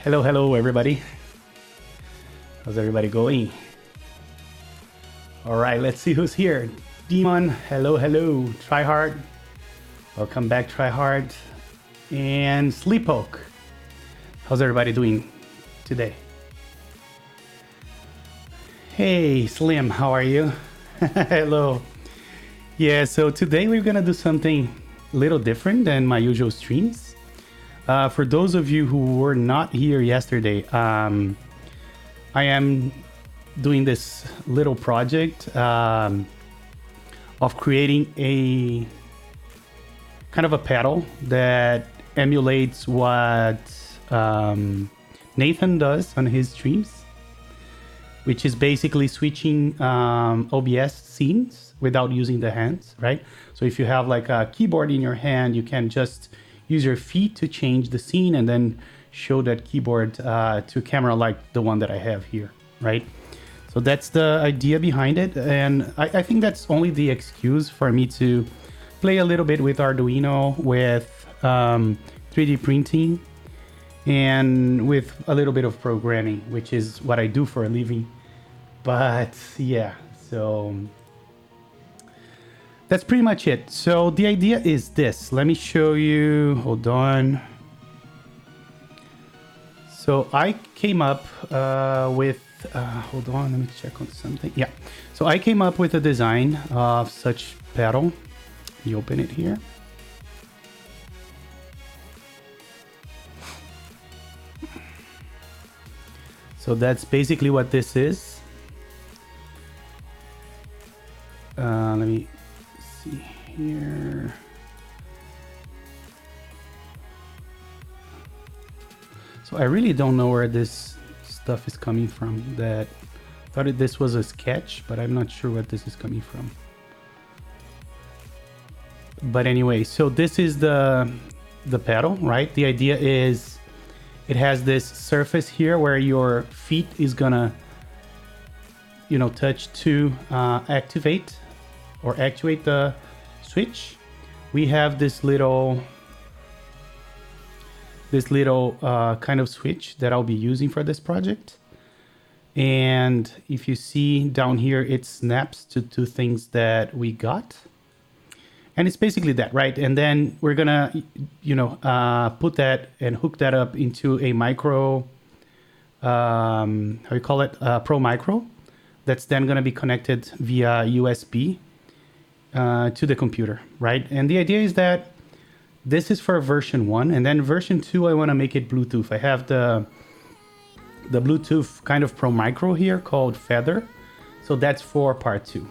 Hello, everybody. How's everybody going? All right, let's see who's here. Demon, hello. Tryhard, welcome back, Tryhard. And Sleepoke, how's everybody doing today? Hey, Slim, how are you? Hello. Yeah, so today we're gonna do something a little different than my usual streams. For those of you who were not here yesterday, I am doing this little project of creating a kind of a pedal that emulates what Nathan does on his streams, which is basically switching OBS scenes without using the hands, right? So if you have like a keyboard in your hand, you can just use your feet to change the scene and then show that keyboard to camera like the one that I have here, right? So that's the idea behind it. And I think that's only the excuse for me to play a little bit with Arduino, with 3D printing, and with a little bit of programming, which is what I do for a living. But yeah, so that's pretty much it. So the idea is this. Let me show you. Hold on. So I came up with, hold on, let me check on something. Yeah. So I came up with a design of such pedal. You open it here. So that's basically what this is. Let me see here. So I really don't know where this stuff is coming from. That thought this was a sketch, but I'm not sure what this is coming from. But anyway, so this is the pedal, right? The idea is it has this surface here where your feet is gonna, touch to activate or actuate the switch. We have this little kind of switch that I'll be using for this project. And if you see down here, it snaps to two things that we got. And it's basically that, right? And then we're gonna, put that and hook that up into a micro, Pro Micro. That's then gonna be connected via USB to the computer, right? And the idea is that this is for version 1, and then version 2, I wanna make it Bluetooth. I have the Bluetooth kind of Pro Micro here called Feather. So that's for part 2.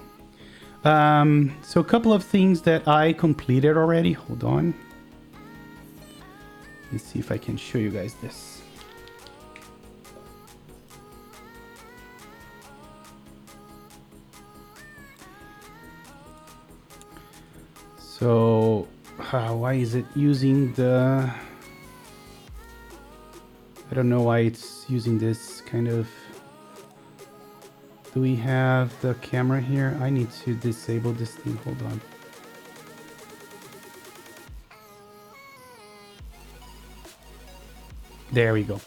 So a couple of things that I completed already. Hold on. Let's see if I can show you guys this. So why is it using the... I don't know why it's using this kind of... Do we have the camera here? I need to disable this thing. Hold on. There we go.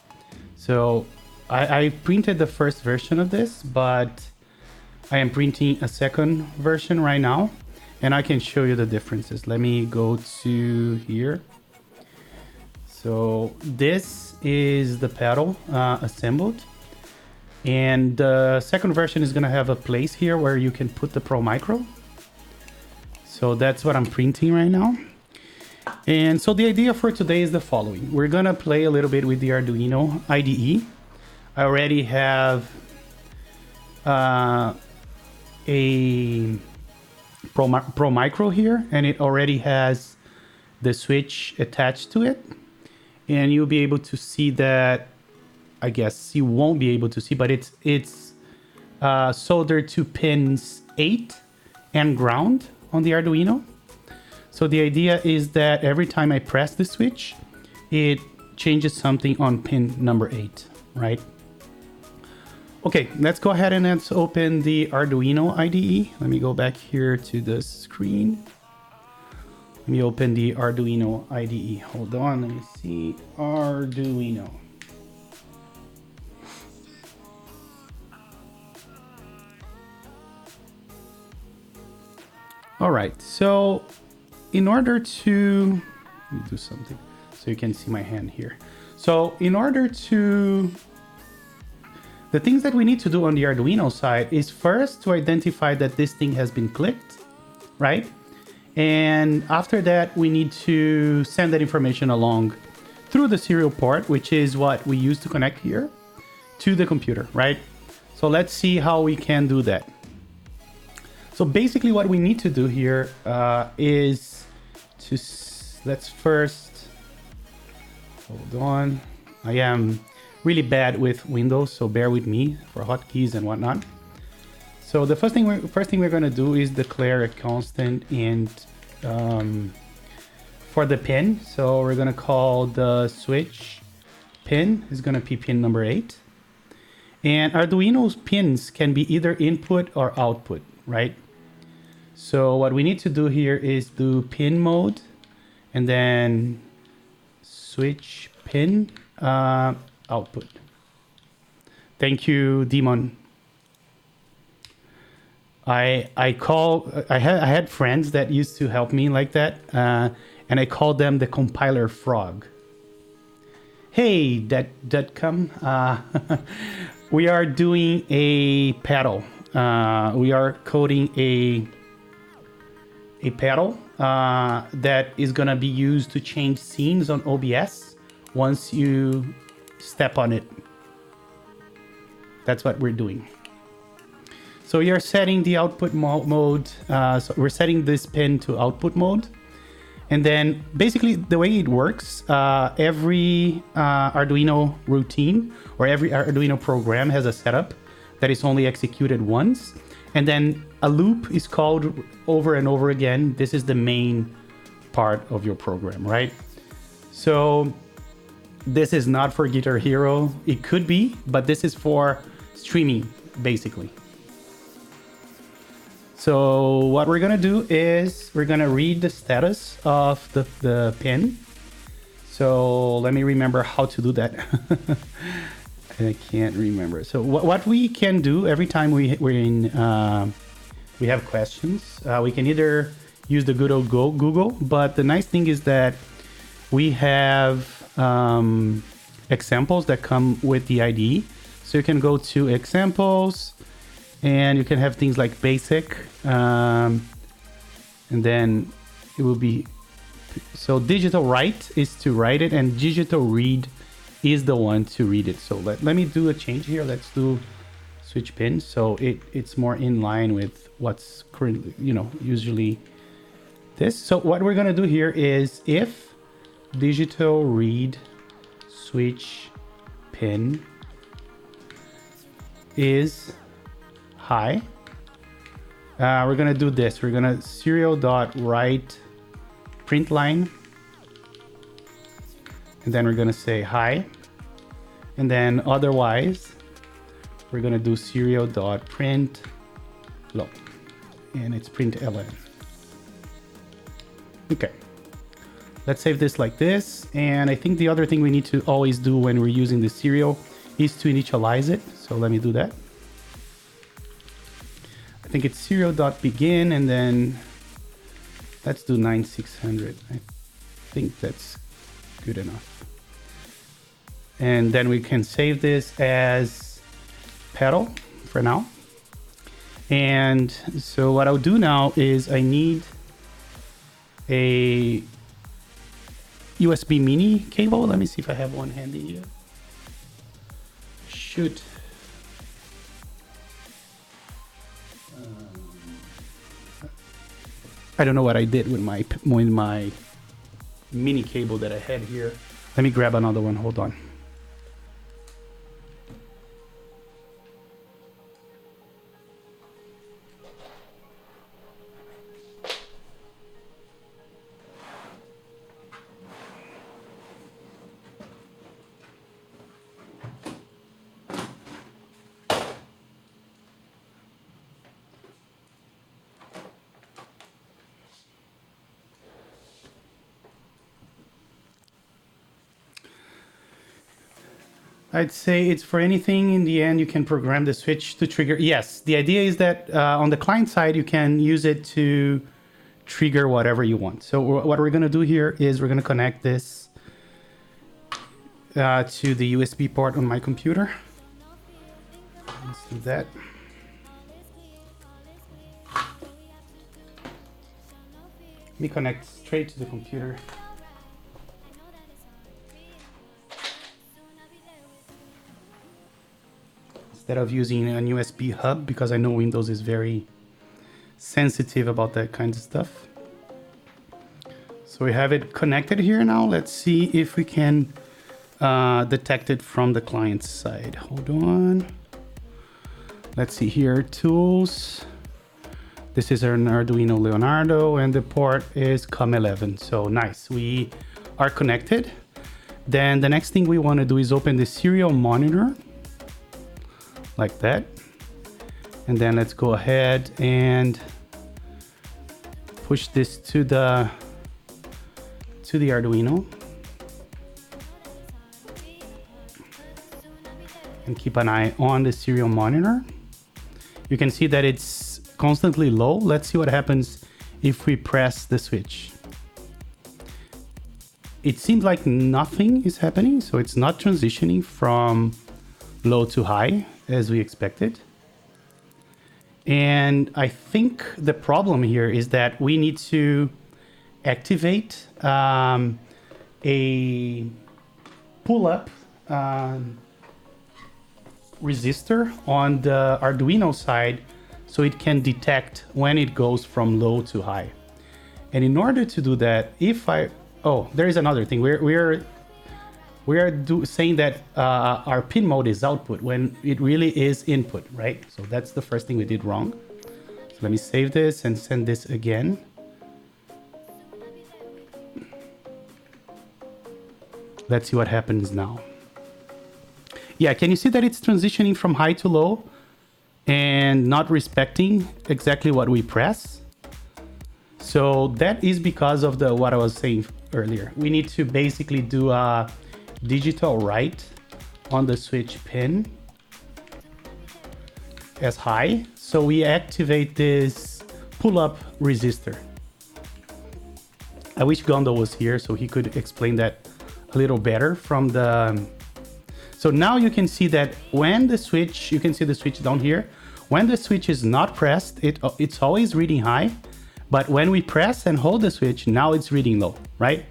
So I printed the first version of this, but I am printing a second version right now, and I can show you the differences. Let me go to here. So this is the pedal assembled. And the second version is gonna have a place here where you can put the Pro Micro. So that's what I'm printing right now. And so the idea for today is the following. We're gonna play a little bit with the Arduino IDE. I already have a Pro Micro here, and it already has the switch attached to it. And you'll be able to see that. I guess you won't be able to see, but it's soldered to pins 8 and ground on the Arduino. So the idea is that every time I press the switch, it changes something on pin number 8, right? Okay, let's go ahead and let's open the Arduino IDE. Let me go back here to the screen. Let me open the Arduino IDE. Hold on, let me see. Arduino. All right, so in order to, let me do something so you can see my hand here. So in order to, the things that we need to do on the Arduino side is first to identify that this thing has been clicked, right? And after that, we need to send that information along through the serial port, which is what we use to connect here to the computer, right? So let's see how we can do that. So basically what we need to do here is to, let's first, hold on. I am really bad with Windows, so bear with me for hotkeys and whatnot. So the first thing we're going to do is declare a constant and for the pin. So we're going to call the switch pin is going to be pin number 8. And Arduino's pins can be either input or output, right? So what we need to do here is do pin mode and then switch pin output. Thank you, Demon. I had friends that used to help me like that, and I called them the compiler frog. Hey, that come. We are doing a pedal. We are coding a pedal that is gonna be used to change scenes on OBS once you step on it. That's what we're doing. So we are setting the output mode. So we're setting this pin to output mode. And then basically the way it works, every Arduino routine or every Arduino program has a setup that is only executed once. And then a loop is called over and over again. This is the main part of your program, right? So this is not for Guitar Hero. It could be, but this is for streaming, basically. So what we're gonna do is we're gonna read the status of the pin. So let me remember how to do that. I can't remember. So what we can do every time we have questions, we can either use the good old Google, but the nice thing is that we have examples that come with the IDE. So you can go to examples and you can have things like basic, and then it will be, so digital write is to write it and digital read is the one to read it. So let me do a change here. Let's do switch pin. So it's more in line with what's currently, usually this. So what we're going to do here is if digital read switch pin is high, we're going to do this. We're going to serial.write print line. And then we're going to say hi. And then otherwise, we're going to do serial.print low. And it's print ln. Okay. Let's save this like this. And I think the other thing we need to always do when we're using the serial is to initialize it. So let me do that. I think it's serial.begin and then let's do 9600. I think that's good enough. And then we can save this as pedal for now. And so what I'll do now is I need a USB mini cable. Let me see if I have one handy here. Shoot. I don't know what I did with my mini cable that I had here. Let me grab another one. Hold on. I'd say it's for anything. In the end, you can program the switch to trigger. Yes, the idea is that on the client side, you can use it to trigger whatever you want. So what we're going to do here is we're going to connect this to the USB port on my computer. Let's do that. Let me connect straight to the computer. Instead of using an USB hub, because I know Windows is very sensitive about that kind of stuff. So we have it connected here now. Let's see if we can detect it from the client side. Hold on. Let's see here, tools. This is an Arduino Leonardo and the port is COM11. So nice, we are connected. Then the next thing we want to do is open the serial monitor like that. And then let's go ahead and push this to the Arduino. And keep an eye on the serial monitor. You can see that it's constantly low. Let's see what happens if we press the switch. It seems like nothing is happening, so it's not transitioning from low to high as we expected. And I think the problem here is that we need to activate a pull-up resistor on the Arduino side so it can detect when it goes from low to high. And in order to do that, there is another thing. We are saying that our pin mode is output when it really is input, right? So that's the first thing we did wrong. So let me save this and send this again. Let's see what happens now. Yeah, can you see that it's transitioning from high to low and not respecting exactly what we press? So that is because of what I was saying earlier. We need to basically do a digital write on the switch pin as high. So we activate this pull-up resistor. I wish Gondo was here so he could explain that a little better from the... So now you can see that when the switch, you can see the switch down here. When the switch is not pressed, it's always reading high. But when we press and hold the switch, now it's reading low, right?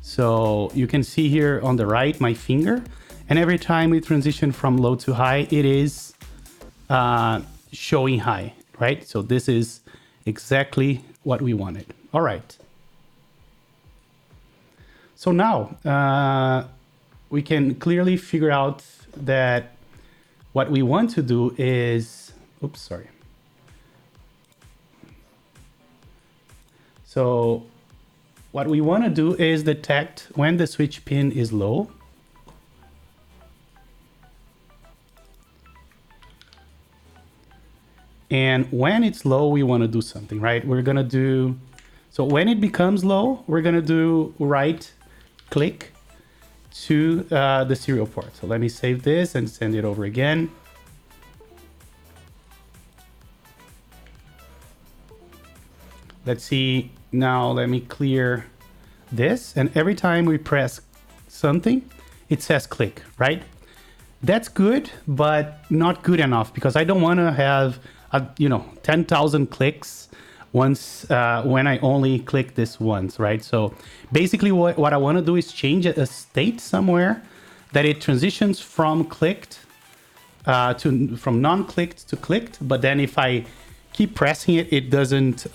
So you can see here on the right, my finger. And every time we transition from low to high, it is showing high, right? So this is exactly what we wanted. All right. So now we can clearly figure out that what we want to do is, oops, sorry. So what we want to do is detect when the switch pin is low. And when it's low, we want to do something, right? We're going to do, so when it becomes low, we're going to do right click to the serial port. So let me save this and send it over again. Let's see. Now let me clear this. And every time we press something, it says click, right? That's good, but not good enough because I don't want to have 10,000 clicks once when I only click this once, right? So basically what I want to do is change a state somewhere that it transitions from clicked from non-clicked to clicked, but then if I keep pressing it, it doesn't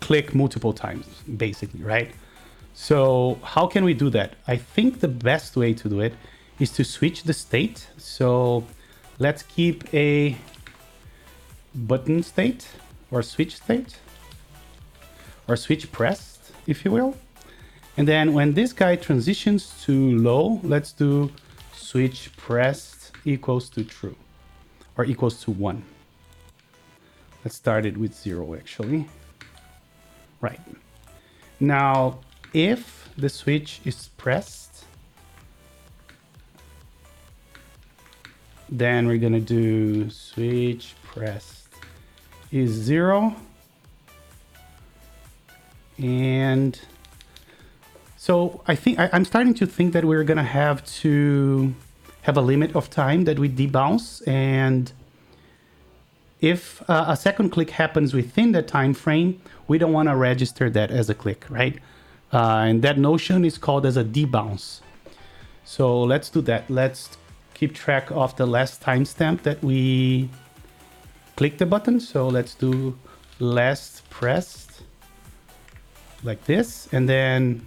click multiple times, basically, right? So how can we do that? I think the best way to do it is to switch the state. So let's keep a button state or switch state or switch pressed, if you will. And then when this guy transitions to low, let's do switch pressed equals to true or equals to 1. Let's start it with 0 actually. Right. Now, if the switch is pressed, then we're gonna do switch pressed is 0 And so I'm starting to think that we're gonna have to have a limit of time that we debounce, and if a second click happens within the time frame, we don't want to register that as a click, right? And that notion is called as a debounce. So let's do that. Let's keep track of the last timestamp that we click the button. So let's do last pressed like this. And then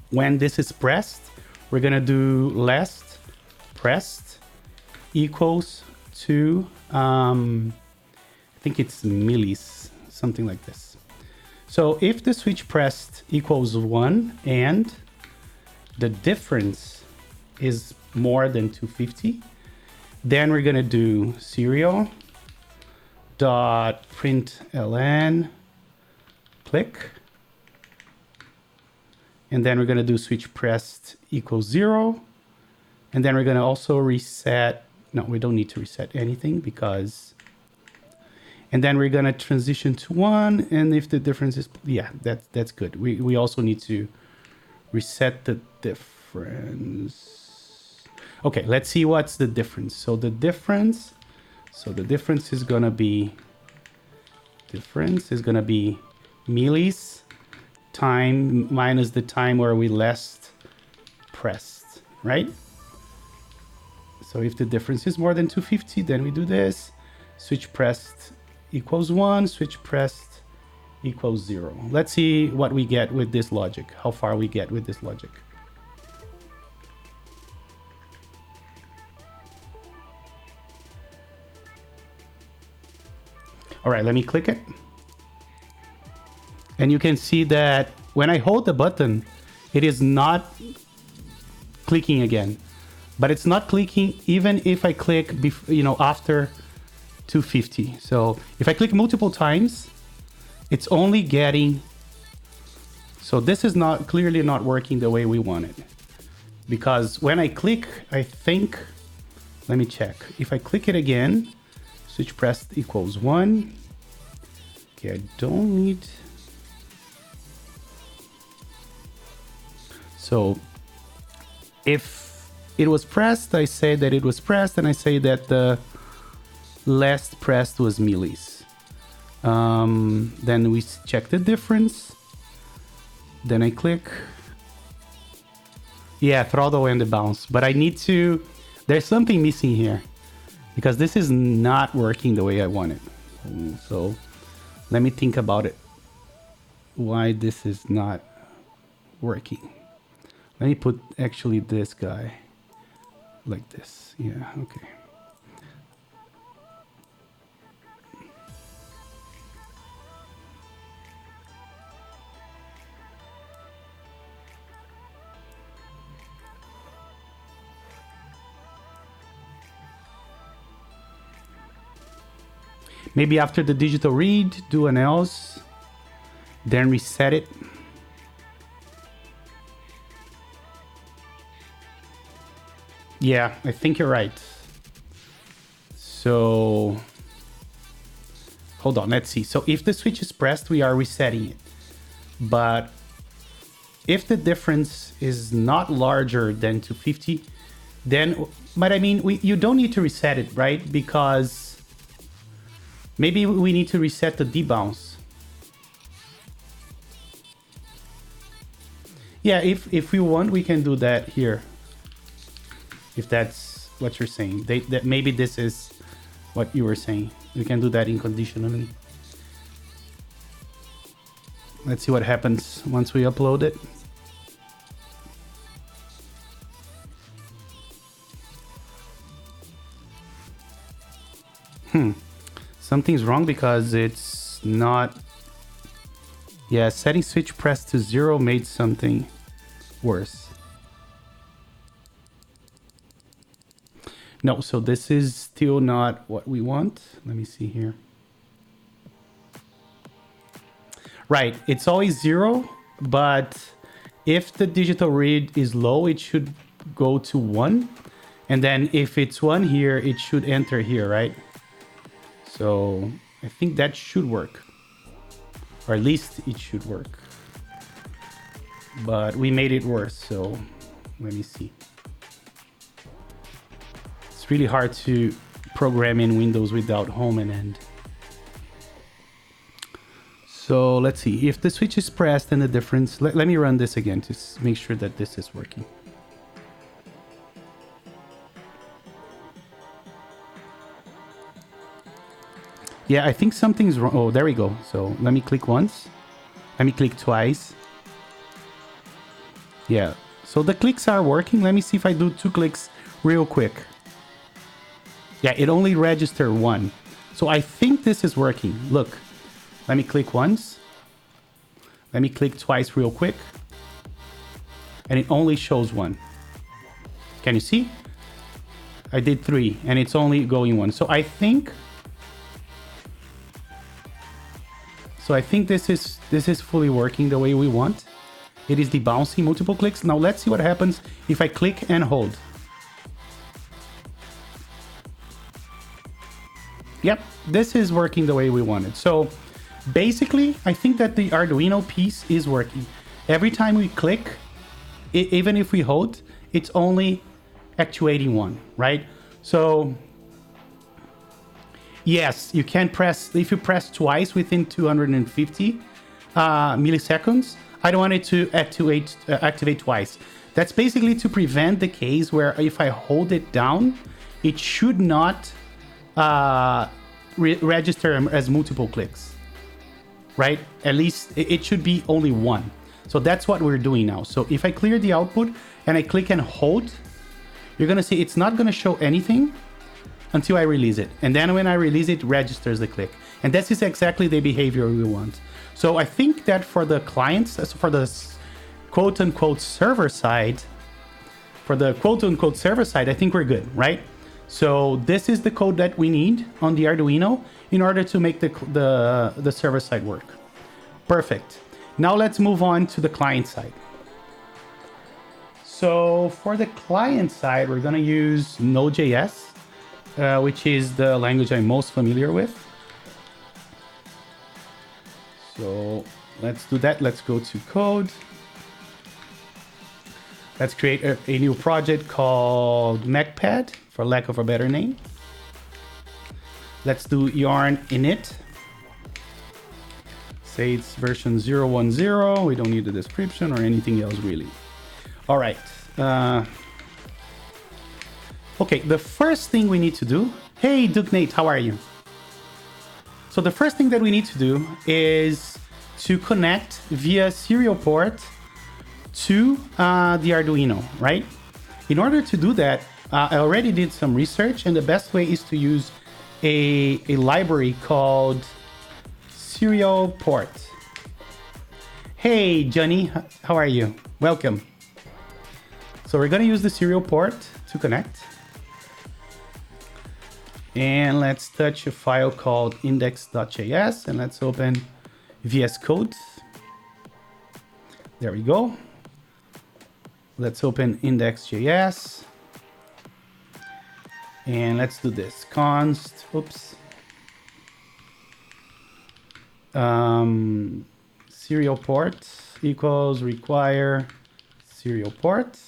when this is pressed, we're going to do last pressed equals to, I think it's millis, something like this. So if the switch pressed equals 1 and the difference is more than 250, then we're going to do serial dot println click, and then we're going to do switch pressed equals 0, and then we're going to also reset. No, we don't need to reset anything because, and then we're going to transition to 1, and if the difference is, yeah, that's good. We also need to reset the difference. Okay, let's see what's the difference. So the difference is going to be millis time minus the time where we last pressed, right? So if the difference is more than 250, then we do this. Switch pressed equals 1, switch pressed equals 0. Let's see what we get with this logic, how far we get with this logic. All right, let me click it. And you can see that when I hold the button, it is not clicking again. But it's not clicking even if I click, after 250. So if I click multiple times, it's only getting. So this is clearly not working the way we want it. Because when I click, I think, let me check. If I click it again, switch pressed equals 1. Okay, I don't need. So if it was pressed, I say that it was pressed, and I say that the last pressed was millis. Then we check the difference. Then I click. Yeah, throttle and the bounce. But I need to, there's something missing here because this is not working the way I want it. So let me think about it. Why this is not working. Let me put actually this guy like this. Yeah, okay. Maybe after the digital read, do an else, then reset it. Yeah, I think you're right. So hold on, let's see. So if the switch is pressed, we are resetting it. But if the difference is not larger than 250, then, but I mean, you don't need to reset it, right? Because maybe we need to reset the debounce. Yeah, if we want, we can do that here. If that's what you're saying. That maybe this is what you were saying. We can do that unconditionally. Let's see what happens once we upload it. Something's wrong because it's not. Yeah, setting switch pressed to 0 made something worse. No, so this is still not what we want. Let me see here. Right, it's always 0, but if the digital read is low, it should go to 1. And then if it's 1 here, it should enter here, right? So I think that should work. Or at least it should work. but we made it worse. So let me see. It's really hard to program in Windows without home and end. So let's see if the switch is pressed and the difference. Let me run this again to make sure that this is working. Yeah, I think something's wrong. Oh, there we go. So let me click once. Let me click twice. Yeah, so the clicks are working. Let me see if I do 2 clicks real quick. Yeah, it only registered 1. So I think this is working. Look, let me click once. Let me click twice real quick. And it only shows 1. Can you see? I did 3 and it's only going 1. So I think this is fully working the way we want. It is debouncing multiple clicks. Now let's see what happens if I click and hold. Yep, this is working the way we wanted. So basically, I think that the Arduino piece is working. Every time we click, even if we hold, it's only actuating 1, right? So yes, you can press, if you press twice within 250 milliseconds, I don't want it to activate twice. That's basically to prevent the case where if I hold it down, it should not register as multiple clicks, right? At least it should be only 1. So that's what we're doing now. So if I clear the output and I click and hold, you're gonna see it's not gonna show anything until I release it. And then when I release it, registers the click. And this is exactly the behavior we want. So I think that for the clients, for the quote unquote server side, I think we're good, right? So this is the code that we need on the Arduino in order to make the server side work. Perfect. Now let's move on to the client side. So for the client side, we're gonna use Node.js, which is the language I'm most familiar with. So let's do that. Let's go to code. Let's create a new project called MacPad, for lack of a better name. Let's do yarn init. Say it's version 0.10. We don't need the description or anything else really. All right. Okay, the first thing we need to do... Hey, Duke Nate, how are you? So the first thing that we need to do is to connect via serial port to the Arduino, right? In order to do that, I already did some research, and the best way is to use a library called serial port. Hey, Johnny, how are you? Welcome. So we're going to use the serial port to connect. And let's touch a file called index.js, and let's open VS Code. There we go. Let's open index.js. And let's do this. Const, oops. Serial port equals require serial port.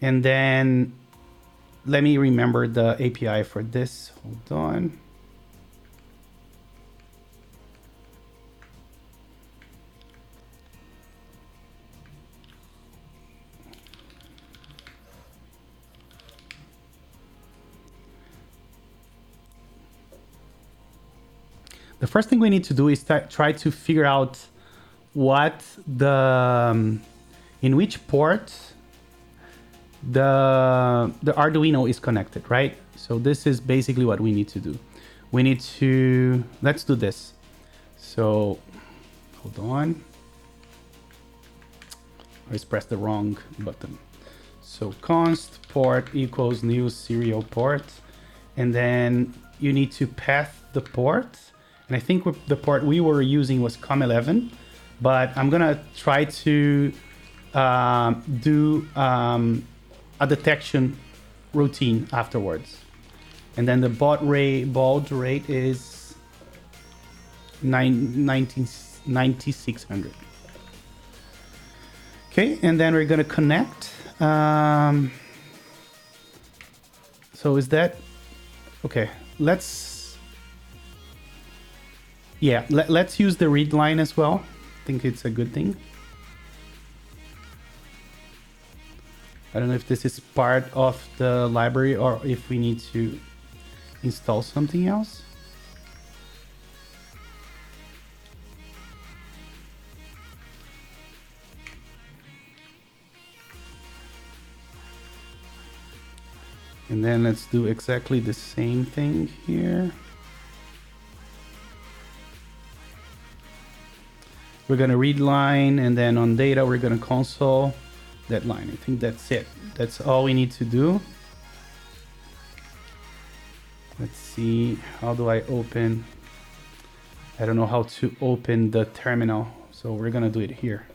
And then let me remember the API for this. Hold on. The first thing we need to do is try to figure out what in which port the Arduino is connected, right? So this is basically what we need to do. We need to, let's do this. So hold on. I just pressed the wrong button. So const port equals new serial port. And then you need to path the port. And I think the port we were using was COM11, but I'm gonna try to do a detection routine afterwards. And then the baud rate is 9600. Okay, and then we're gonna connect. So is that okay? Let's let's use the read line as well. I think it's a good thing. I don't know if this is part of the library or if we need to install something else. And then let's do exactly the same thing here. We're gonna read line, and then on data, we're gonna console that line. I think that's it. That's all we need to do. Let's see, how do I open? I don't know how to open the terminal. So we're gonna do it here.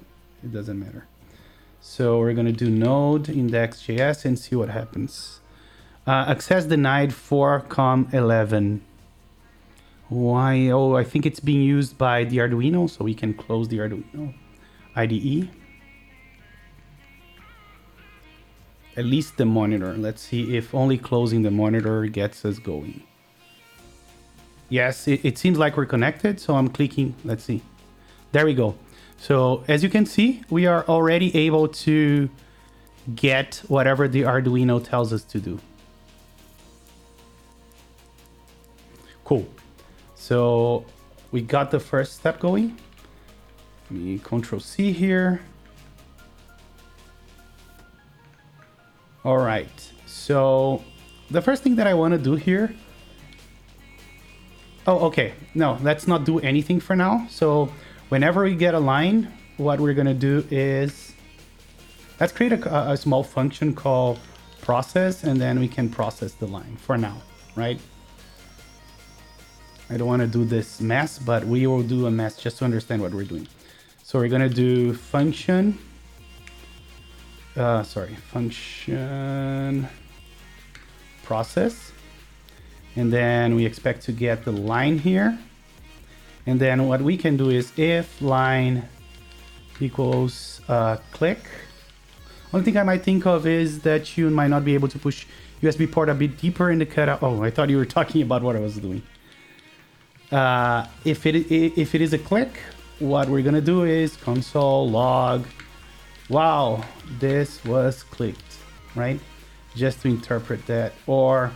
It doesn't matter. So we're gonna do node index.js and see what happens. Access denied for COM11. Why? Oh, I think it's being used by the Arduino, so we can close the Arduino IDE. At least the monitor. Let's see if only closing the monitor gets us going. Yes, it seems like we're connected, so I'm clicking. Let's see. There we go. So as you can see, we are already able to get whatever the Arduino tells us to do. Cool. So we got the first step going. Let me Control C here. All right. So the first thing that I want to do here. Oh, okay. No, let's not do anything for now. So whenever we get a line, what we're going to do is let's create a small function called process, and then we can process the line for now, right? I don't want to do this mess, but we will do a mess just to understand what we're doing. So we're going to do function. Function process. And then we expect to get the line here. And then what we can do is if line equals click. One thing I might think of is that you might not be able to push USB port a bit deeper in the cutout. Oh, I thought you were talking about what I was doing. If it is a click, what we're gonna do is console log. Wow, this was clicked, right? Just to interpret that. Or,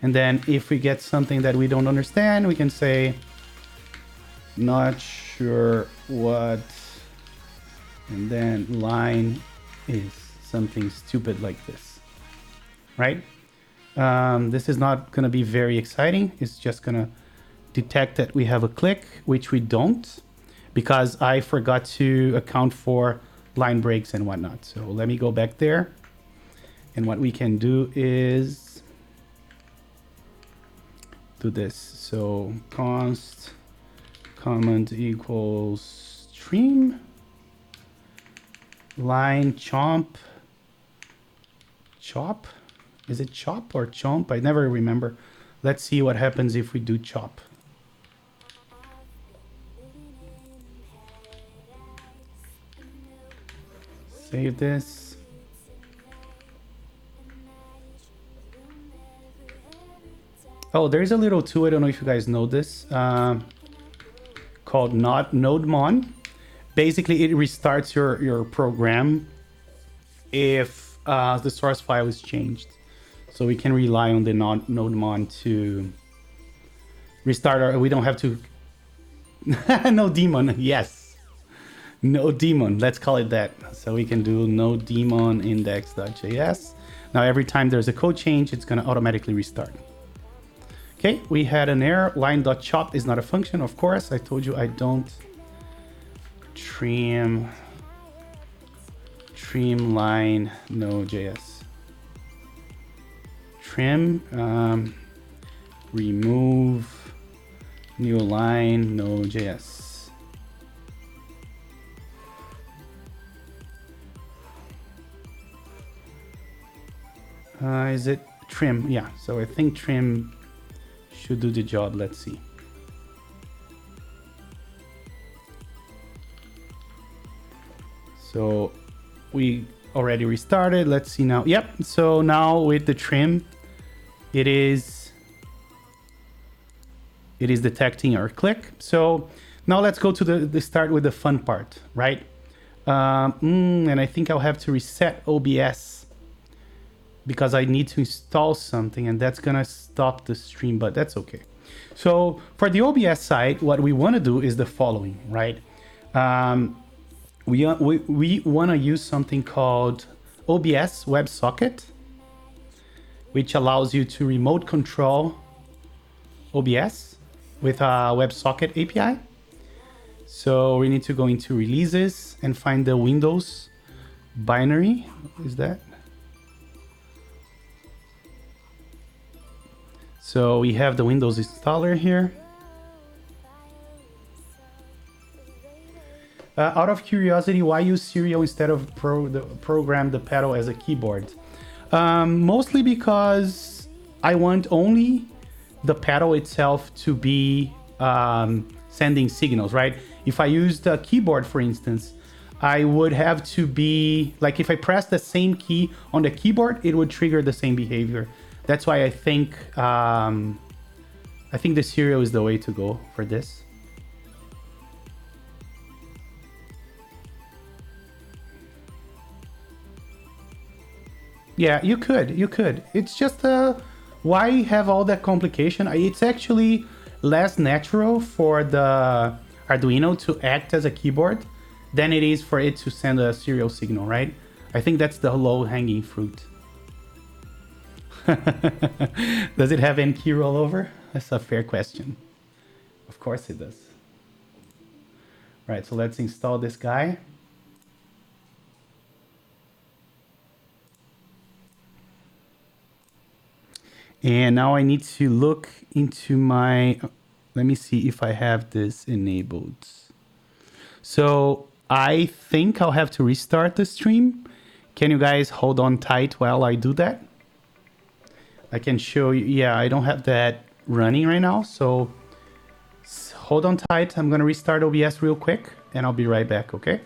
and then if we get something that we don't understand, we can say not sure what, and then line is something stupid like this, right? This is not gonna be very exciting. It's just gonna detect that we have a click, which we don't, because I forgot to account for line breaks and whatnot. So let me go back there. And what we can do is do this. So const comment equals stream line chomp. Chop? Is it chop or chomp? I never remember. Let's see what happens if we do chop. Save this. Oh, there's a little tool, I don't know if you guys know this, called nodemon. Basically, it restarts your program if the source file is changed. So we can rely on the nodemon to restart our, we don't have to, no daemon, yes. No daemon, let's call it that. So we can do no daemon index.js. Now every time there's a code change, it's gonna automatically restart. Okay, we had an error. Line.chop is not a function, of course. I told you I don't trim line no.js. Trim, remove new line no.js. Is it trim? Yeah, so I think trim should do the job. Let's see. So we already restarted. Let's see now. Yep. So now with the trim, it is detecting our click. So now let's go to the start with the fun part, right? And I think I'll have to reset OBS because I need to install something, and that's gonna stop the stream, but that's okay. So for the OBS side, what we want to do is the following, right? We want to use something called OBS WebSocket, which allows you to remote control OBS with a WebSocket API. So we need to go into releases and find the Windows binary. What is that? So we have the Windows installer here. Out of curiosity, why use serial instead of program the pedal as a keyboard? Mostly because I want only the pedal itself to be sending signals, right? If I use the keyboard, for instance, I would have to be like, if I press the same key on the keyboard, it would trigger the same behavior. That's why I think the serial is the way to go for this. Yeah, you could. It's just why have all that complication? It's actually less natural for the Arduino to act as a keyboard than it is for it to send a serial signal, right? I think that's the low-hanging fruit. Does it have N-key rollover? That's a fair question. Of course it does. Right, so let's install this guy. And now I need to look into my, let me see if I have this enabled. So I think I'll have to restart the stream. Can you guys hold on tight while I do that? I can show you. Yeah, I don't have that running right now. So hold on tight. I'm going to restart OBS real quick and I'll be right back. Okay.